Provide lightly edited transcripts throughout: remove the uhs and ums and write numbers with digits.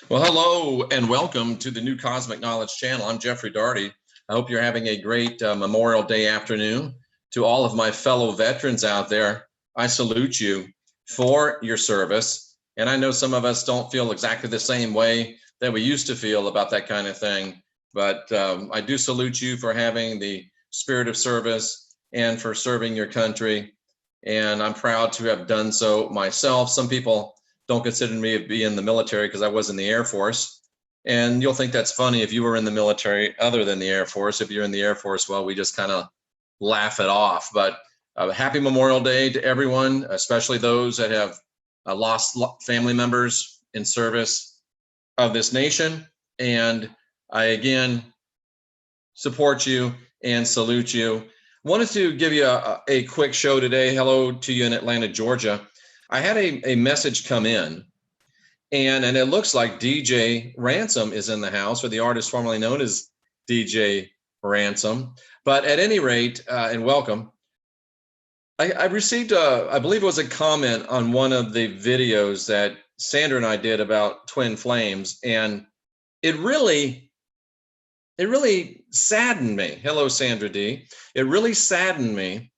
Well, hello and welcome to the new Cosmic Knowledge channel. I'm Jeffrey Daugherty. I hope you're having a great Memorial Day afternoon. To all of my fellow veterans out there, I salute you for your service. And I know some of us don't feel exactly the same way that we used to feel about that kind of thing, but I do salute you for having the spirit of service and for serving your country. And I'm proud to have done so myself. Some people don't consider me to be in the military because I was in the Air Force. And you'll think that's funny if you were in the military other than the Air Force. If you're in the Air Force, well, we just kind of laugh it off. But happy Memorial Day to everyone, especially those that have lost family members in service of this nation. And I again support you and salute you. Wanted to give you a quick show today. Hello to you in Atlanta, Georgia. I had a message come in, and it looks like DJ Ransom is in the house, or the artist formerly known as DJ Ransom. But at any rate, and welcome. I received I believe it was a comment on one of the videos that Sandra and I did about twin flames, and it really saddened me. Hello, Sandra D. It really saddened me,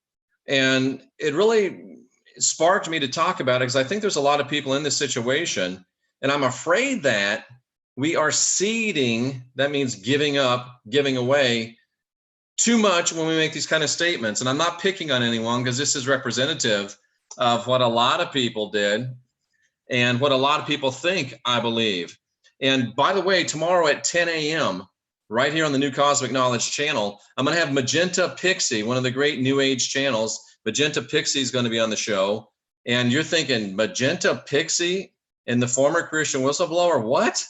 and it really sparked me to talk about it because I think there's a lot of people in this situation, and I'm afraid that we are ceding, that means giving up, giving away too much when we make these kind of statements. And I'm not picking on anyone because this is representative of what a lot of people did and what a lot of people think, I believe. And by the way, tomorrow at 10 a.m., right here on the new Cosmic Knowledge channel, I'm going to have Magenta Pixie, one of the great New Age channels. Magenta Pixie is going to be on the show. And you're thinking, Magenta Pixie and the former Christian whistleblower, what?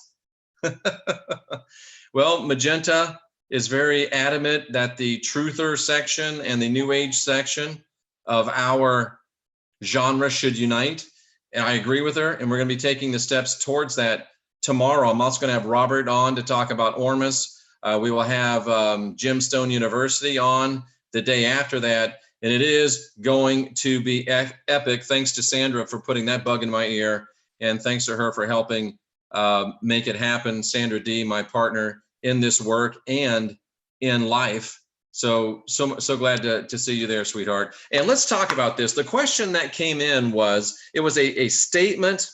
Well, Magenta is very adamant that the truther section and the New Age section of our genre should unite. And I agree with her. And we're going to be taking the steps towards that tomorrow. I'm also going to have Robert on to talk about Ormus. We will have Gemstone University on the day after that. And it is going to be epic. Thanks to Sandra for putting that bug in my ear. And thanks to her for helping make it happen. Sandra D, my partner in this work and in life. So glad to see you there, sweetheart. And let's talk about this. The question that came in was, it was a statement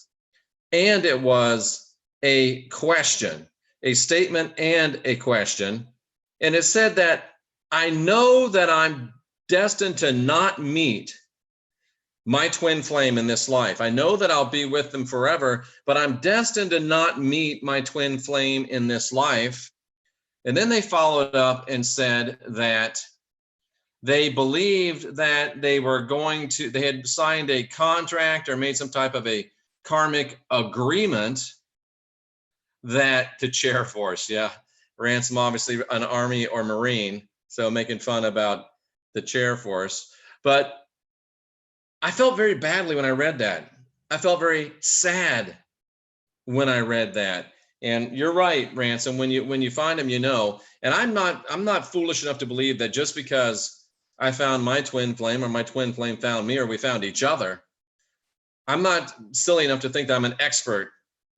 and it was a question. A statement and a question. And it said that I know that I'm destined to not meet my twin flame in this life. I know that I'll be with them forever, but I'm destined to not meet my twin flame in this life. And then they followed up and said that they believed that they had signed a contract or made some type of a karmic agreement that the chair force, yeah, Ransom, obviously an Army or Marine, so making fun about the chair force. But I felt very badly when I read that. I felt very sad when I read that. And you're right, Ransom, when you find them, you know. And I'm not foolish enough to believe that just because I found my twin flame or my twin flame found me or we found each other, I'm not silly enough to think that I'm an expert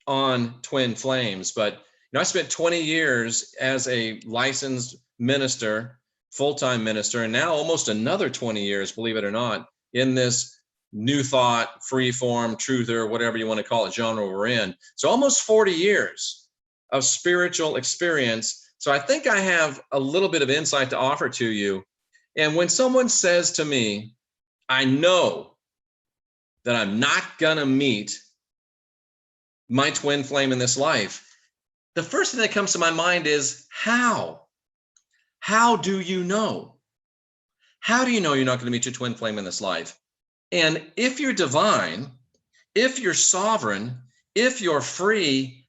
on twin flames. But I spent 20 years as a licensed minister, full-time minister, and now almost another 20 years, believe it or not, in this new thought, free form, truther, whatever you want to call it, genre we're in. So almost 40 years of spiritual experience. So I think I have a little bit of insight to offer to you. And when someone says to me, I know that I'm not going to meet my twin flame in this life, the first thing that comes to my mind is how? How do you know? How do you know you're not going to meet your twin flame in this life? And if you're divine, if you're sovereign, if you're free,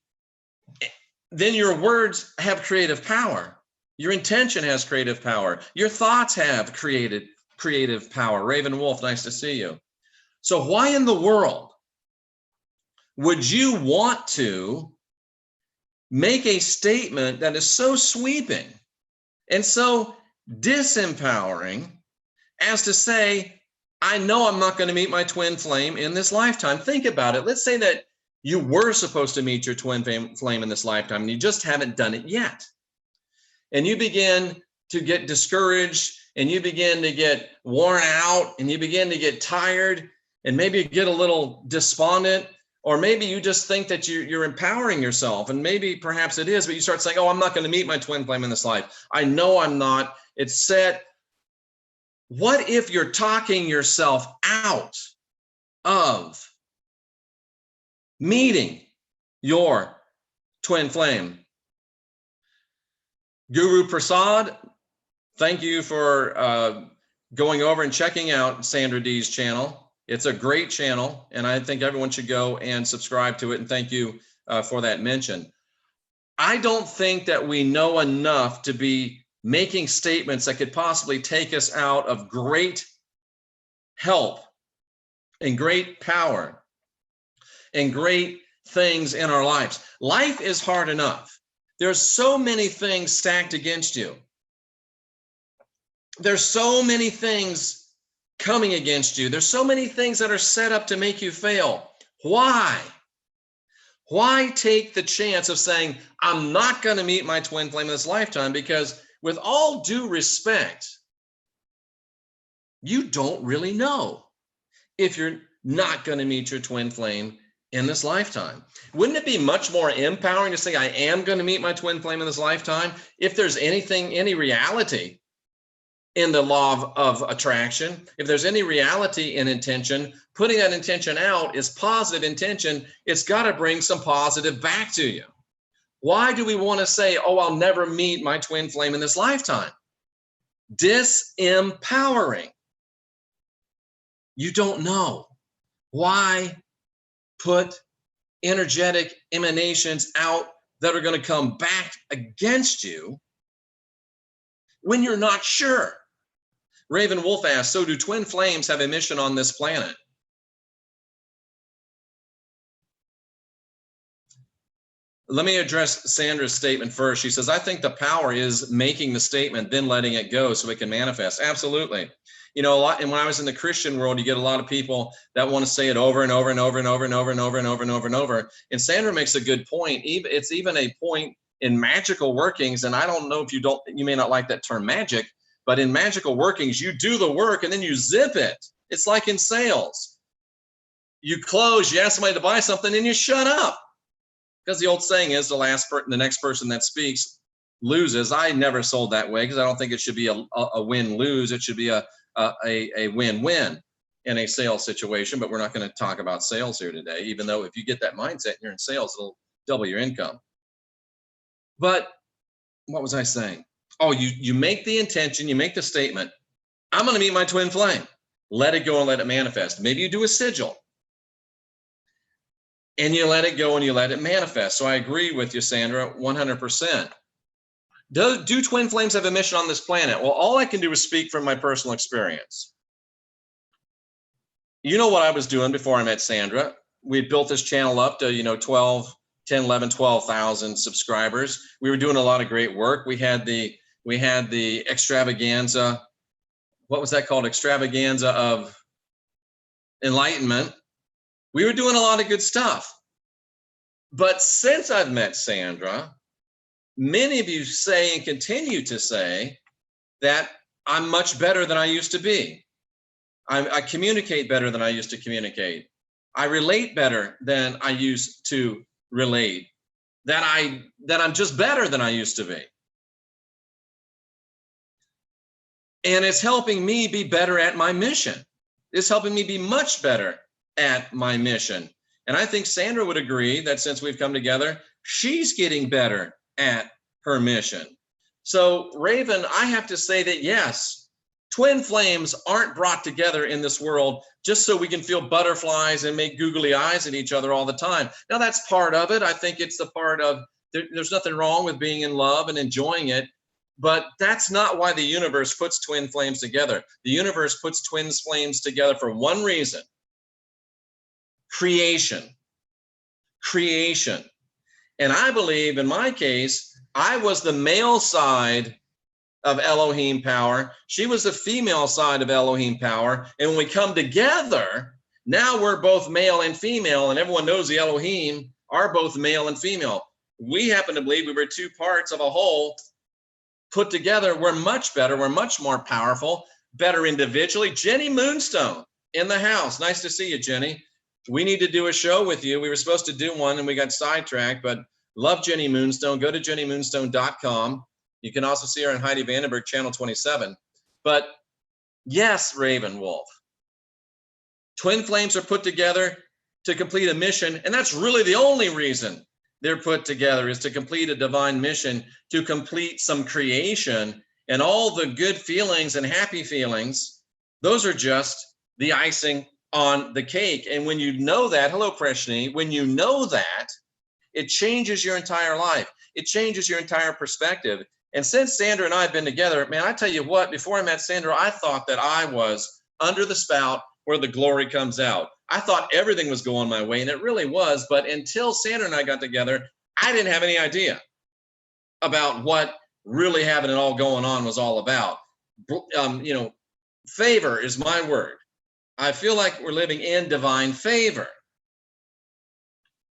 then your words have creative power. Your intention has creative power. Your thoughts have creative power. Raven Wolf, nice to see you. So why in the world would you want to make a statement that is so sweeping and so disempowering as to say, I know I'm not going to meet my twin flame in this lifetime? Think about it. Let's say that You were supposed to meet your twin flame in this lifetime, and you just haven't done it yet. And you begin to get discouraged, and you begin to get worn out, and you begin to get tired, and maybe you get a little despondent, or maybe you just think that you're empowering yourself, and maybe perhaps it is, but you start saying, oh, I'm not going to meet my twin flame in this life. I know I'm not. It's set. What if you're talking yourself out of meeting your twin flame? Guru Prasad, thank you for going over and checking out Sandra D's channel. It's a great channel, and I think everyone should go and subscribe to it, and thank you for that mention. I don't think that we know enough to be making statements that could possibly take us out of great help and great power and great things in our lives. Life is hard enough. There's so many things stacked against you. There's so many things coming against you. There's so many things that are set up to make you fail. Why? Why take the chance of saying, I'm not going to meet my twin flame in this lifetime? Because with all due respect, you don't really know if you're not going to meet your twin flame in this lifetime. Wouldn't it be much more empowering to say, I am going to meet my twin flame in this lifetime? If there's any reality in the law of attraction, if there's any reality in intention, putting that intention out is positive intention. It's got to bring some positive back to you. Why do we want to say, oh, I'll never meet my twin flame in this lifetime? Disempowering. You don't know. Why put energetic emanations out that are going to come back against you when you're not sure? Raven Wolf asks, so do twin flames have a mission on this planet? Let me address Sandra's statement first. She says, I think the power is making the statement, then letting it go so it can manifest. Absolutely. You know, a lot, and when I was in the Christian world, you get a lot of people that want to say it over and over and over and over and over and over and over and over and over. And Sandra makes a good point. It's even a point in magical workings. And I don't know if you may not like that term magic, but in magical workings, you do the work and then you zip it. It's like in sales. You close, you ask somebody to buy something and you shut up. Because the old saying is the next person that speaks loses. I never sold that way because I don't think it should be a win-lose. It should be a win-win in a sales situation, but we're not going to talk about sales here today, even though if you get that mindset and you're in sales, it'll double your income. But what was I saying? Oh, you make the intention, you make the statement, I'm going to meet my twin flame. Let it go and let it manifest. Maybe you do a sigil and you let it go and you let it manifest. So I agree with you, Sandra, 100%. Do twin flames have a mission on this planet? Well, all I can do is speak from my personal experience. You know what I was doing before I met Sandra. We built this channel up to, 12,000 subscribers. We were doing a lot of great work. We had the extravaganza. What was that called? Extravaganza of enlightenment. We were doing a lot of good stuff. But since I've met Sandra, many of you say and continue to say that I'm much better than I used to be. I communicate better than I used to communicate. I relate better than I used to relate. That I'm just better than I used to be. And it's helping me be better at my mission. It's helping me be much better at my mission. And I think Sandra would agree that since we've come together, she's getting better at her mission. So Raven, I have to say that yes, twin flames aren't brought together in this world just so we can feel butterflies and make googly eyes at each other all the time. Now that's part of it. I think it's the part of, there's nothing wrong with being in love and enjoying it, but that's not why the universe puts twin flames together. The universe puts twin flames together for one reason: creation. And I believe in my case, I was the male side of Elohim power. She was the female side of Elohim power. And when we come together, Now we're both male and female, and everyone knows the Elohim are both male and female. We happen to believe we were two parts of a whole put together. We're much better. We're much more powerful, better individually. Jenny Moonstone in the house. Nice to see you, Jenny. We need to do a show with you. We were supposed to do one and we got sidetracked, but love Jenny Moonstone. Go to jennymoonstone.com. You can also see her on Heidi Vandenberg, Channel 27. But yes, Raven Wolf, twin flames are put together to complete a mission, and that's really the only reason they're put together, is to complete a divine mission, to complete some creation, and all the good feelings and happy feelings, those are just the icing on the cake. And when you know that, hello Prashni, when you know that, it changes your entire life. It changes your entire perspective. And since Sandra and I have been together, man, I tell you what, before I met Sandra, I thought that I was under the spout where the glory comes out. I thought everything was going my way, and it really was. But until Sandra and I got together, I didn't have any idea about what really having it all going on was all about. Favor is my word. I feel like we're living in divine favor.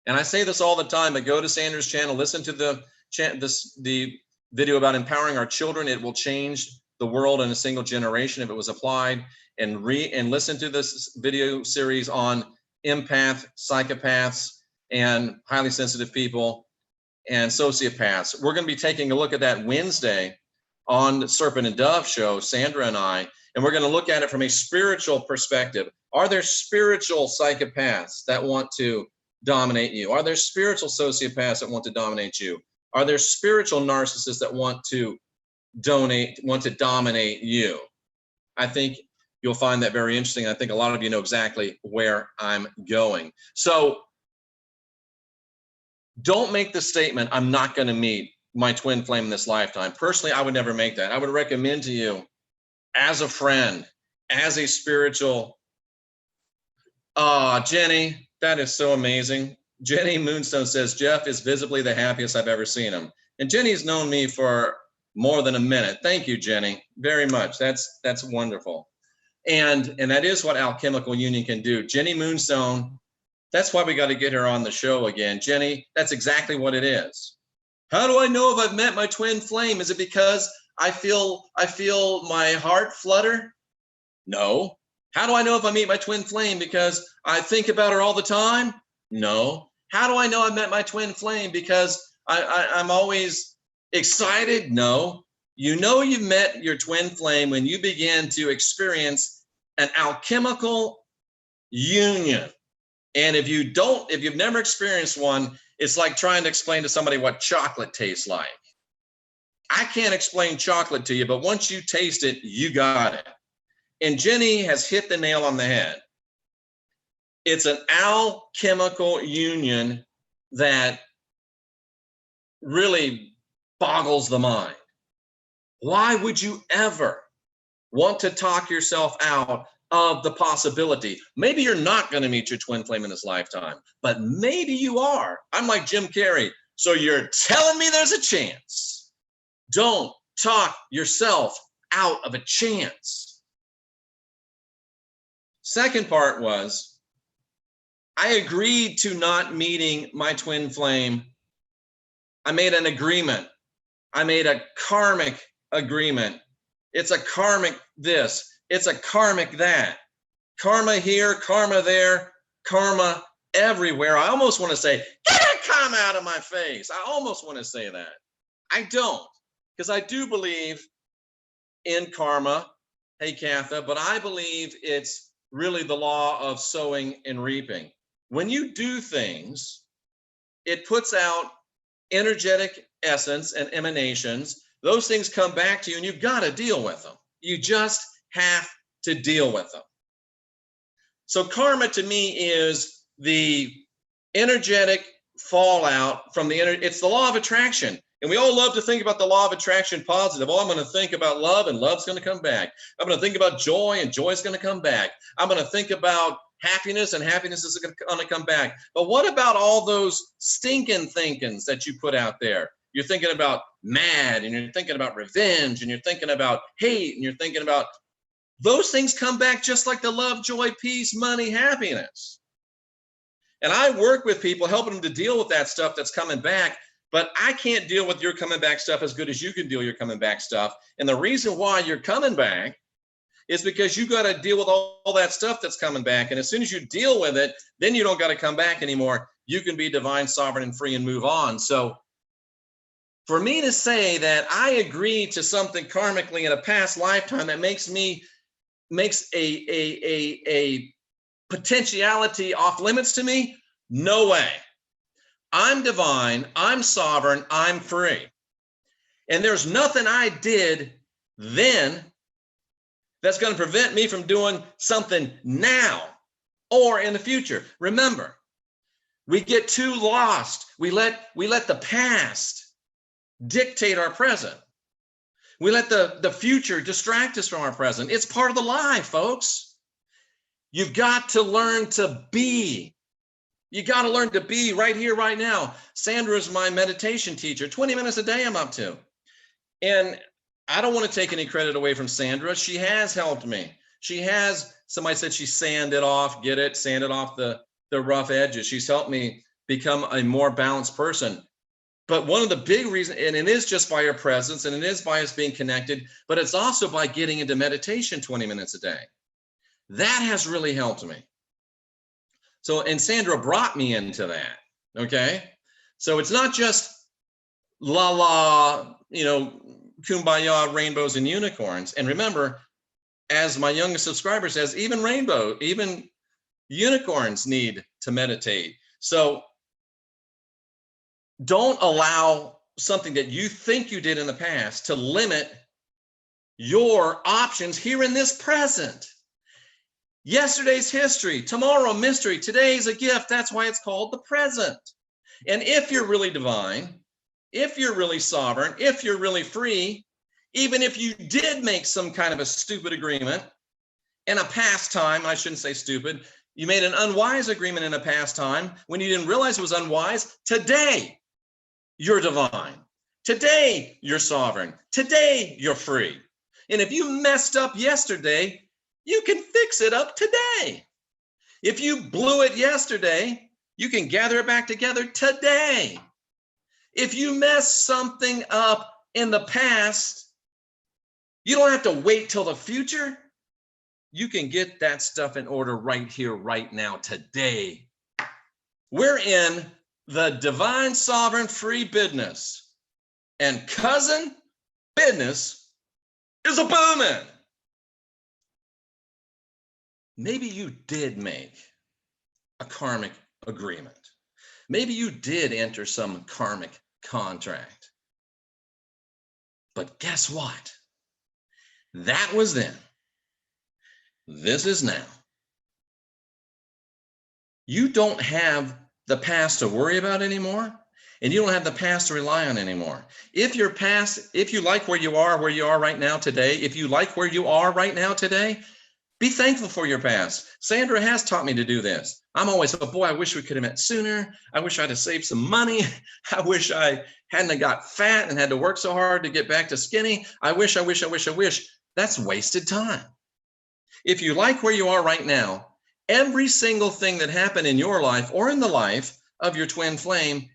And I say this all the time, but go to Sandra's channel, listen to the video about empowering our children. It will change the world in a single generation if it was applied. And listen to this video series on empath, psychopaths, and highly sensitive people and sociopaths. We're going to be taking a look at that Wednesday on the Serpent and Dove show, Sandra and I, and we're going to look at it from a spiritual perspective. Are there spiritual psychopaths that want to dominate you? Are there spiritual sociopaths that want to dominate you? Are there spiritual narcissists that want to dominate you? I think you'll find that very interesting. I think a lot of you know exactly where I'm going. So don't make the statement, I'm not going to meet my twin flame in this lifetime. Personally, I would never make that. I would recommend to you, as a friend, as a spiritual, Jenny, that is so amazing. Jenny Moonstone says, Jeff is visibly the happiest I've ever seen him. And Jenny's known me for more than a minute. Thank you, Jenny, very much. That's wonderful. And that is what alchemical union can do. Jenny Moonstone, that's why we got to get her on the show again. Jenny, that's exactly what it is. How do I know if I've met my twin flame? Is it because I feel my heart flutter? No. How do I know if I meet my twin flame? Because I think about her all the time? No. How do I know I've met my twin flame? Because I'm always excited? No. You know you've met your twin flame when you begin to experience an alchemical union. And if you've never experienced one, it's like trying to explain to somebody what chocolate tastes like. I can't explain chocolate to you, but once you taste it, you got it. And Jenny has hit the nail on the head. It's an alchemical union that really boggles the mind. Why would you ever want to talk yourself out of the possibility? Maybe you're not going to meet your twin flame in this lifetime, but maybe you are. I'm like Jim Carrey. So you're telling me there's a chance. Don't talk yourself out of a chance. Second part was, I agreed to not meeting my twin flame. I made an agreement. I made a karmic agreement. It's a karmic this. It's a karmic that. Karma here, karma there, karma everywhere. I almost want to say, get that karma out of my face. I almost want to say that. I don't, because I do believe in karma. Hey, Katha, but I believe it's really the law of sowing and reaping. When you do things, it puts out energetic essence and emanations. Those things come back to you and you've got to deal with them. You just have to deal with them. So karma to me is the energetic fallout from it's the law of attraction. And we all love to think about the law of attraction positive. Oh, I'm going to think about love and love's going to come back. I'm going to think about joy and joy is going to come back. I'm going to think about happiness and happiness is going to come back. But what about all those stinking thinkings that you put out there? You're thinking about mad, and you're thinking about revenge, and you're thinking about hate, and you're thinking about those things come back just like the love, joy, peace, money, happiness. And I work with people, helping them to deal with that stuff that's coming back, but I can't deal with your coming back stuff as good as you can deal your coming back stuff. And the reason why you're coming back is because you got to deal with all that stuff that's coming back. And as soon as you deal with it, then you don't got to come back anymore. You can be divine, sovereign, and free and move on. So for me to say that I agree to something karmically in a past lifetime that makes a potentiality off limits to me, no way. I'm divine, I'm sovereign, I'm free. And there's nothing I did then that's going to prevent me from doing something now or in the future. Remember, we get too lost. We let the past dictate our present. We let the future distract us from our present. It's part of the lie, folks. You've got to learn to be. You got to learn to be right here, right now. Sandra is my meditation teacher. 20 minutes a day I'm up to. And I don't want to take any credit away from Sandra. She has helped me. She has, somebody said she sanded off, sanded off the rough edges. She's helped me become a more balanced person. But one of the big reasons, and it is just by her presence, and it is by us being connected, but it's also by getting into meditation 20 minutes a day. That has really helped me. So, and Sandra brought me into that, okay? So it's not just kumbaya, rainbows and unicorns. And remember, as my youngest subscriber says, even unicorns need to meditate. So don't allow something that you think you did in the past to limit your options here in this present. Yesterday's history, tomorrow mystery, today's a gift. That's why it's called the present. And if you're really divine, if you're really sovereign, if you're really free, even if you did make some kind of a stupid agreement in a past time, I shouldn't say stupid, you made an unwise agreement in a past time when you didn't realize it was unwise, today you're divine. Today you're sovereign. Today you're free. And if you messed up yesterday, you can fix it up today. If you blew it yesterday, you can gather it back together today. If you mess something up in the past, you don't have to wait till the future. You can get that stuff in order right here, right now, today. We're in the divine, sovereign, free business. And cousin, business is a booming. Maybe you did make a karmic agreement. Maybe you did enter some karmic contract. But guess what? That was then. This is now. You don't have the past to worry about anymore, and you don't have the past to rely on anymore. If your past, if you like where you are right now today, if you like where you are right now today, be thankful for your past. Sandra has taught me to do this. I'm always, oh boy, I wish we could have met sooner. I wish I'd have saved some money. I wish I hadn't have got fat and had to work so hard to get back to skinny. I wish. That's wasted time. If you like where you are right now, every single thing that happened in your life or in the life of your twin flame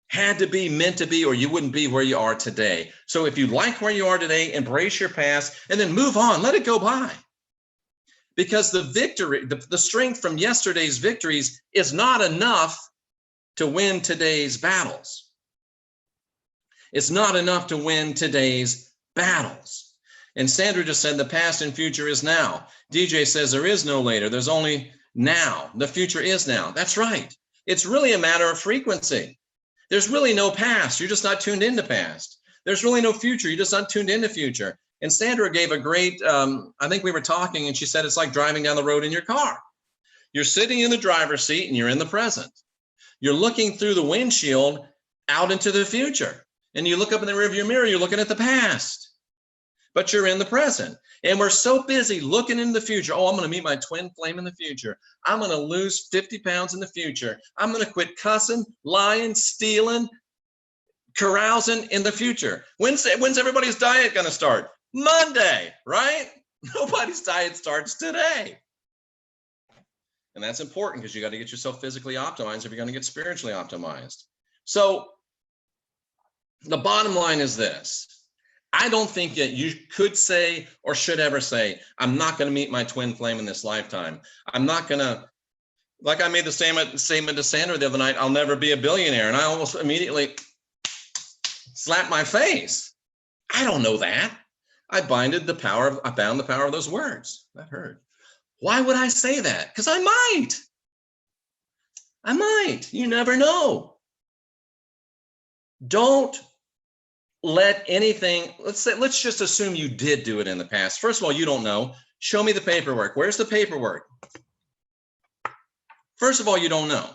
had to be meant to be, or you wouldn't be where you are today. So if you like where you are today, embrace your past and then move on, let it go by. Because the victory, the strength from yesterday's victories is not enough to win today's battles. It's not enough to win today's battles. And Sandra just said the past and future is now. DJ says there is no later, there's only now. The future is now. That's right. It's really a matter of frequency. There's really no past. You're just not tuned into past. There's really no future. You're just not tuned into future. And Sandra gave a great, I think we were talking and she said, it's like driving down the road in your car. You're sitting in the driver's seat and you're in the present. You're looking through the windshield out into the future. And you look up in the rearview mirror, you're looking at the past. But you're in the present. And we're so busy looking in the future. Oh, I'm going to meet my twin flame in the future. I'm going to lose 50 pounds in the future. I'm going to quit cussing, lying, stealing, carousing in the future. When's everybody's diet going to start? Monday, right? Nobody's diet starts today. And that's important because you got to get yourself physically optimized if you're going to get spiritually optimized. So the bottom line is this. I don't think that you could say or should ever say, I'm not going to meet my twin flame in this lifetime. I'm not going to, like I made the statement to Sandra the other night, I'll never be a billionaire. And I almost immediately slapped my face. I don't know that. I bound the power of those words. That hurt. Why would I say that? Because I might. You never know. Don't let anything, let's just assume you did do it in the past. First of all, you don't know. Show me the paperwork. Where's the paperwork? First of all, you don't know.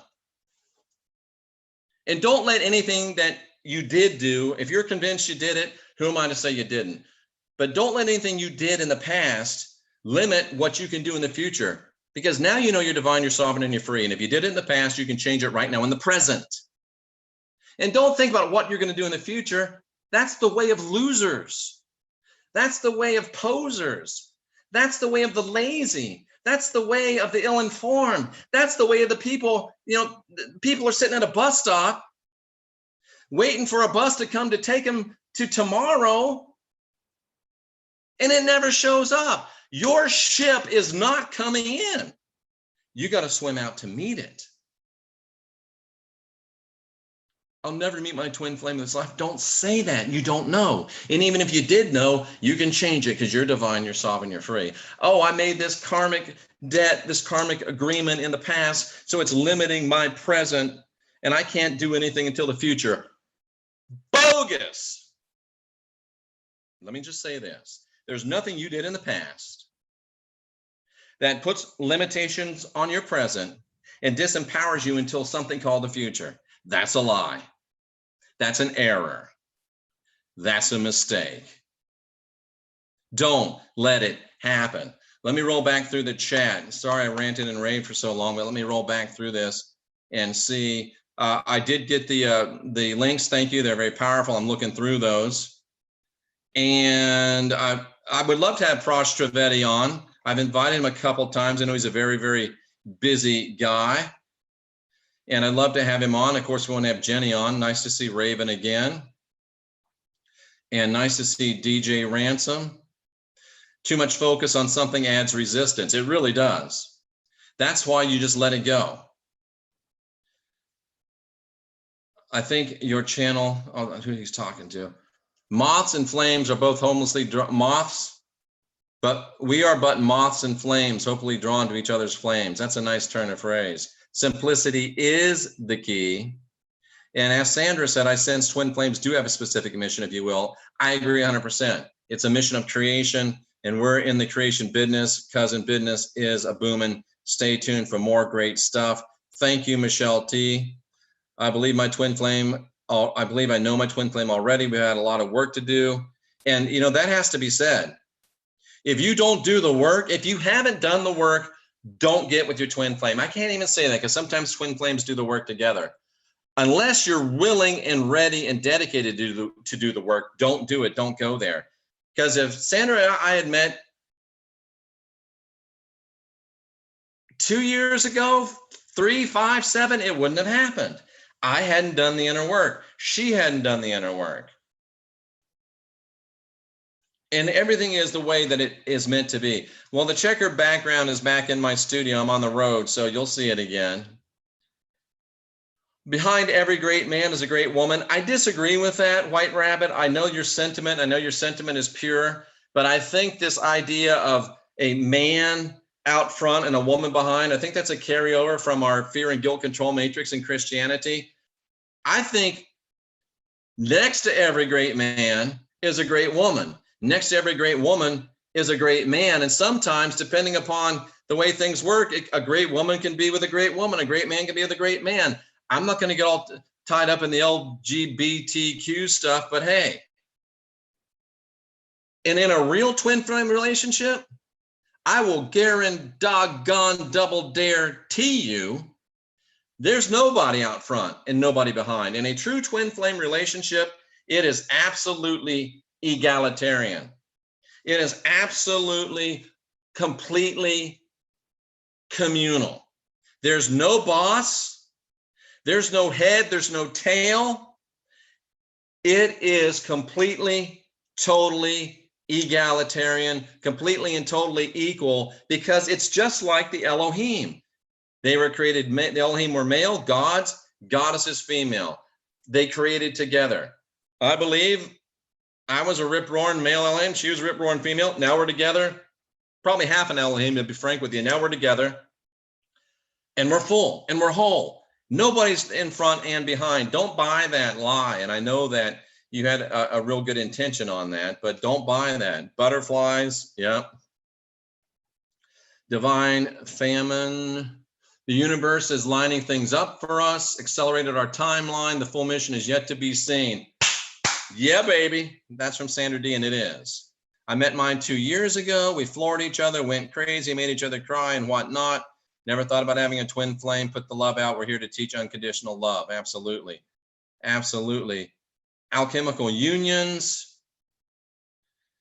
And don't let anything that you did do, if you're convinced you did it, who am I to say you didn't? But don't let anything you did in the past limit what you can do in the future. Because now you know you're divine, you're sovereign, and you're free. And if you did it in the past, you can change it right now in the present. And don't think about what you're going to do in the future. That's the way of losers. That's the way of posers. That's the way of the lazy. That's the way of the ill-informed. That's the way of the people, people are sitting at a bus stop waiting for a bus to come to take them to tomorrow, and it never shows up. Your ship is not coming in. You got to swim out to meet it. I'll never meet my twin flame in this life. Don't say that. You don't know. And even if you did know, you can change it because you're divine, you're sovereign, you're free. Oh, I made this karmic debt, this karmic agreement in the past, so it's limiting my present, and I can't do anything until the future. Bogus. Let me just say this. There's nothing you did in the past that puts limitations on your present and disempowers you until something called the future. That's a lie. That's an error. That's a mistake. Don't let it happen. Let me roll back through the chat. Sorry I ranted and raved for so long, but let me roll back through this and see. I did get the links. Thank you. They're very powerful. I'm looking through those. And I would love to have Prosh Trivedi on. I've invited him a couple times. I know he's a very, very busy guy. And I'd love to have him on. Of course, we want to have Jenny on. Nice to see Raven again. And nice to see DJ Ransom. Too much focus on something adds resistance. It really does. That's why you just let it go. I think your channel, who he's talking to. Moths and flames are both homelessly moths, but we are but moths and flames, hopefully drawn to each other's flames. That's a nice turn of phrase. Simplicity is the key. And as Sandra said, I sense twin flames do have a specific mission, if you will. I agree 100%. It's a mission of creation, and we're in the creation business. Cousin business is a booming. Stay tuned for more great stuff. Thank you, Michelle T. I believe my twin flame, I believe I know my twin flame already. We had a lot of work to do. And that has to be said. If you don't do the work, if you haven't done the work, don't get with your twin flame. I can't even say that because sometimes twin flames do the work together. Unless you're willing and ready and dedicated to do the work, don't do it. Don't go there. Because if Sandra and I had met 2 years ago, 3, 5, 7, it wouldn't have happened. I hadn't done the inner work. She hadn't done the inner work. And everything is the way that it is meant to be. Well, the checkered background is back in my studio. I'm on the road, so you'll see it again. Behind every great man is a great woman. I disagree with that, White Rabbit. I know your sentiment. I know your sentiment is pure, but I think this idea of a man out front and a woman behind, I think that's a carryover from our fear and guilt control matrix in Christianity. I think next to every great man is a great woman. Next to every great woman is a great man. And sometimes, depending upon the way things work, a great woman can be with a great woman. A great man can be with a great man. I'm not going to get all tied up in the LGBTQ stuff, but hey. And in a real twin flame relationship, I will guarantee doggone double dare you, there's nobody out front and nobody behind. In a true twin flame relationship, it is absolutely egalitarian. It is absolutely, completely communal. There's no boss. There's no head. There's no tail. It is completely, totally egalitarian, completely and totally equal, because it's just like the Elohim. They were created, the Elohim were male, gods, goddesses female. They created together. I believe I was a rip-roaring male Elohim. She was a rip-roaring female. Now we're together. Probably half an Elohim, to be frank with you. Now we're together. And we're full and we're whole. Nobody's in front and behind. Don't buy that lie. And I know that you had a real good intention on that, but don't buy that. Butterflies, yeah. Divine famine. The universe is lining things up for us, accelerated our timeline. The full mission is yet to be seen. Yeah, baby. That's from Sandra D, and it is. I met mine 2 years ago. We floored each other, went crazy, made each other cry and whatnot. Never thought about having a twin flame. Put the love out. We're here to teach unconditional love. Absolutely. Absolutely. Alchemical unions.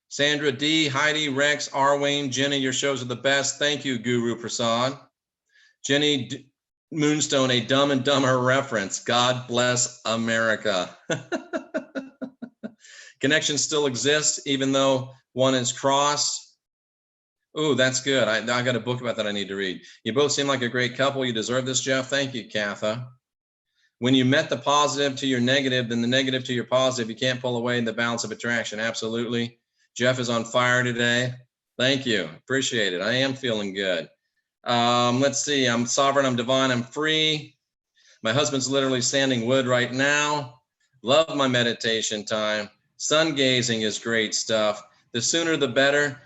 Sandra D, Heidi, Rex, Arwayne, Jenny, your shows are the best. Thank you, Guru Prasad. Jenny Moonstone, a Dumb and Dumber reference. God bless America. Connections still exist, even though one is crossed. Oh, that's good. I got a book about that I need to read. You both seem like a great couple. You deserve this, Jeff. Thank you, Katha. When you met the positive to your negative, then the negative to your positive, you can't pull away in the balance of attraction. Absolutely. Jeff is on fire today. Thank you. Appreciate it. I am feeling good. Let's see. I'm sovereign. I'm divine. I'm free. My husband's literally sanding wood right now. Love my meditation time. Sun gazing is great stuff. The sooner the better.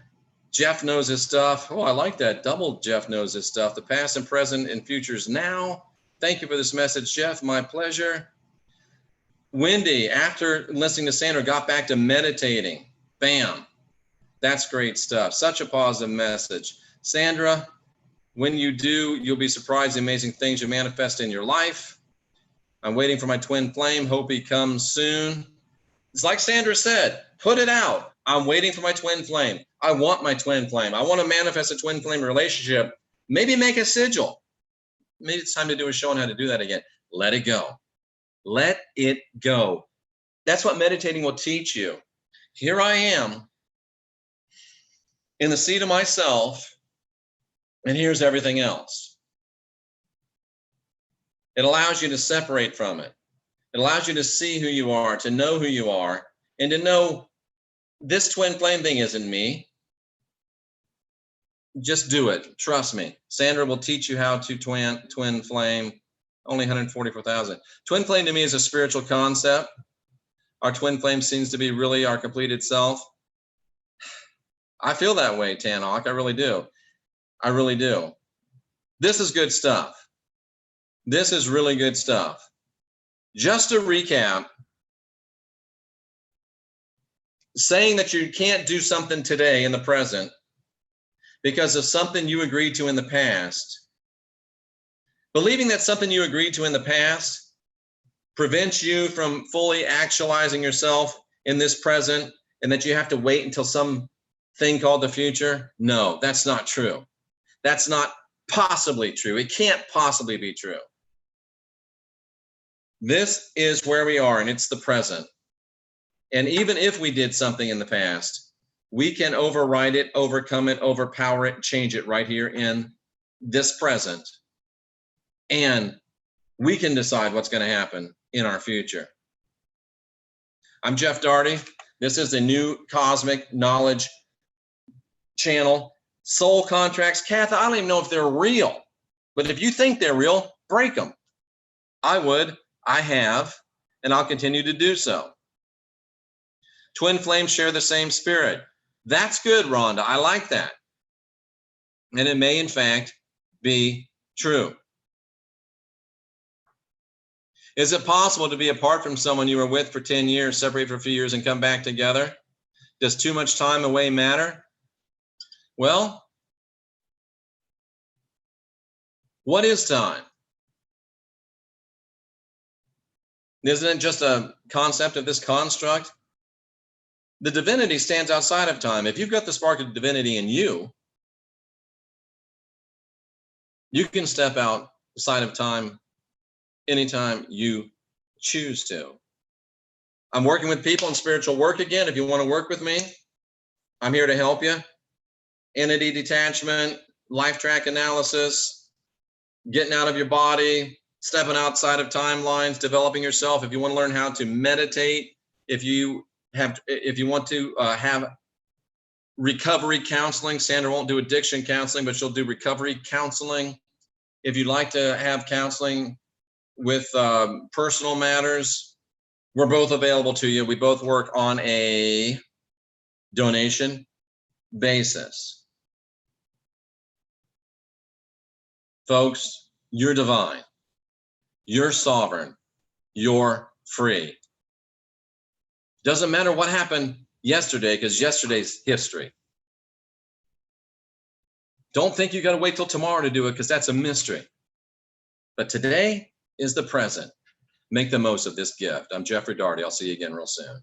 Jeff knows his stuff. Oh, I like that. Double Jeff knows his stuff. The past and present and futures now. Thank you for this message, Jeff. My pleasure. Wendy, after listening to Sandra, got back to meditating. Bam. That's great stuff. Such a positive message. Sandra, when you do, you'll be surprised the amazing things you manifest in your life. I'm waiting for my twin flame. Hope he comes soon. It's like Sandra said, put it out. I'm waiting for my twin flame. I want my twin flame. I want to manifest a twin flame relationship. Maybe make a sigil. Maybe it's time to do a show on how to do that again. Let it go. Let it go. That's what meditating will teach you. Here I am in the seat of myself, and here's everything else. It allows you to separate from it. It allows you to see who you are, to know who you are, and to know this twin flame thing isn't me. Just do it. Trust me. Sandra will teach you how to twin flame. Only 144,000. Twin flame to me is a spiritual concept. Our twin flame seems to be really our completed self. I feel that way, Tanhawk. I really do. I really do. This is good stuff. This is really good stuff. Just to recap, saying that you can't do something today in the present because of something you agreed to in the past, believing that something you agreed to in the past prevents you from fully actualizing yourself in this present, and that you have to wait until some thing called the future. No, that's not true. That's not possibly true. It can't possibly be true. This is where we are, and it's the present. And even if we did something in the past, we can override it, overcome it, overpower it, change it right here in this present. And we can decide what's going to happen in our future. I'm Jeff Daugherty. This is a new cosmic knowledge channel. Soul contracts. Katha, I don't even know if they're real. But if you think they're real, break them. I would. I have. And I'll continue to do so. Twin flames share the same spirit. That's good, Rhonda. I like that. And it may, in fact, be true. Is it possible to be apart from someone you were with for 10 years, separate for a few years, and come back together? Does too much time away matter? Well, what is time? Isn't it just a concept of this construct? The divinity stands outside of time. If you've got the spark of divinity in you, you can step outside of time anytime you choose to. I'm working with people in spiritual work again. If you want to work with me, I'm here to help you. Entity detachment, life track analysis, getting out of your body, stepping outside of timelines, developing yourself. If you want to learn how to meditate, if you want to have recovery counseling, Sandra won't do addiction counseling, but she'll do recovery counseling. If you'd like to have counseling with personal matters, we're both available to you. We both work on a donation basis. Folks, you're divine. You're sovereign. You're free. Doesn't matter what happened yesterday, because yesterday's history. Don't think you got to wait till tomorrow to do it, because that's a mystery. But today is the present. Make the most of this gift. I'm Jeffrey Daugherty. I'll see you again real soon.